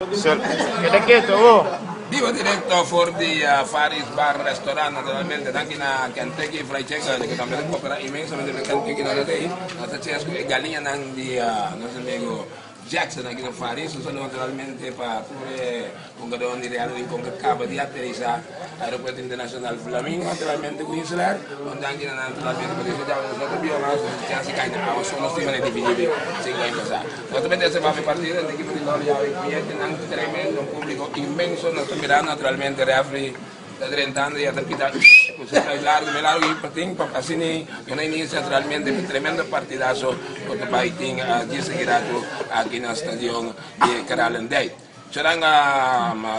Che t'ha chiesto voi? Vivo diretto fuori di Faris Bar Restaurant, naturalmente, anche in Kentucky Fried Chicken, che también coopera immensamente per Kentucky non è nostra cesco e galinha di nostro amico Jackson aqui no Faris, sono naturalmente per pure un gadone di reale di concacaba di atterrissa aeroporto internazionale Flamingo, naturalmente Queensland, onde anche naturalmente per isso già stato bioma, che si cae a sono stimoli definitivi, si va in cosa. Naturalmente se va a partire dall'equipo di Loria, i clienti anche tremendo, un pubblico immenso, nostro Milano naturalmente refri da 30 anni a capitare così largo il patin per passini che noi inizia naturalmente un tremendo partidazo con il Baiting di seguirato aquí nel stadio di Caralendei. C'era un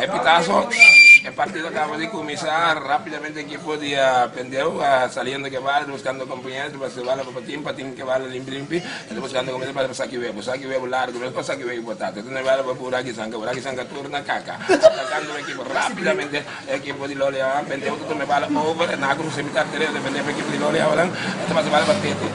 epitazo. El partido acaba de comenzar rápidamente el equipo de Pendeu saliendo que vale, buscando compañeros, para se vale patín que vale limpi, buscando compañeros para saque huevo largo, para saque huevo potato, entonces vale para Buraki Sanga turna caca, atacando el equipo rápidamente, el equipo de Lolia, Pendeu todo me vale over, en agro se mete a tener, depende del equipo de Lolia, entonces vale para tete,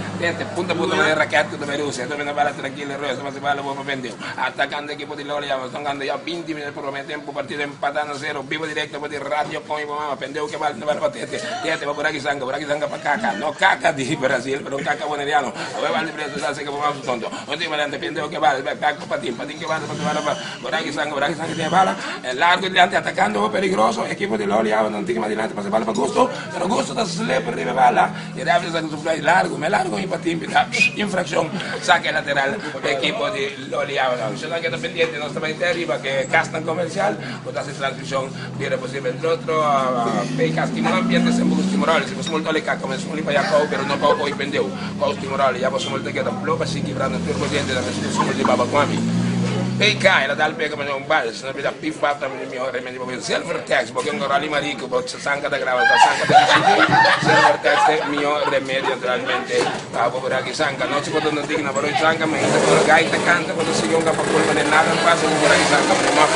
punta de raquete de Rusia, entonces me vale tranquilo, entonces vale para Pendeu, atacando el equipo de Lolia, están ganando ya 20 minutos por lo menos tiempo, partido empatando 0, vivo directo per il radio con i mamma pendeu che vale per tete va Buraki Sanga per caca no caca di Brasil però un caca boneriano aveva il preso da se che mamma tonto non ti valente pendeu che vale per patin che vale per Buraki Sanga che vale largo gli altri attaccando peligroso equipo di Lolia non ti ma di là passa palla per gusto però gusto da slip arriva palla e David sa su fly largo in patin infrazione saque lateral equipo di Lolia c'è anche da pendiente nostra arriva che casta comercial potasse trasmissione dire posible el otro peica stimulan ambiente se muy stimular se pues molto le caca come sono lì para Jacob pero no poco i pendeu co stimular ya pues molto che da bloba si chibrando il turbo diente da questo sono di baba quami peica era dal pega come un bal se non da piffa da mio remedio per self tax perché un rally marico per sanca da grava da sanca da self tax mio remedio naturalmente a Buraki Sanga non si potendo digna però sanca ma il gaita canta quando si gonga per colpa del nada non passa Buraki Sanga ma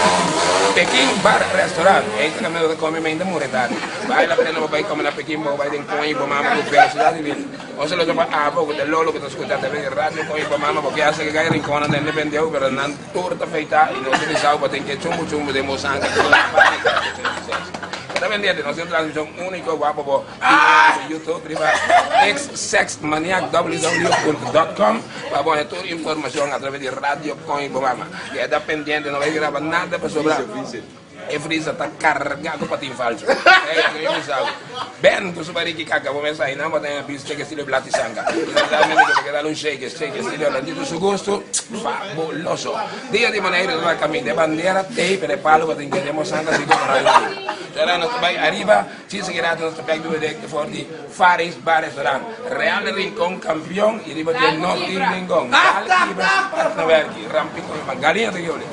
Peking Bar Restaurant, ito kami kami may namuretan. Bahay la pinano bahay kami na Peking mo bahay din kung ibo mama ko velocidad civil. O se lo llama abo ko del lolo que te escucha te ve radio con ibo mama porque hace que caer rincón en independiente pero nan torta feita y no se desau para que chumbo de mosanga. Está pendiente, no es una transmisión único, guapo, por YouTube, xsexmaniac.www.com para poner toda información a través de Radio con Ibomama. Y está pendiente, no vais a grabar nada para sobrar. E Frisa está carregado para ti falso. Ben, tu subari que caga, vou sair, não, mas tem a pista que estilo Blati Sanga. Realmente que dar um shake, estilo Landito su gusto, fabuloso. Dia de maneira do caminho de bandeira, tem per palo para entendemos Sanga si come radio. C'era nostro vai arriva, ci seguirà nostro pack due direct for di Faris Bar Restaurant. Real Rincon campion, e arriva del North Rincon. Al Kibas, Partnerverki, Rampico, Galinha de Gioli.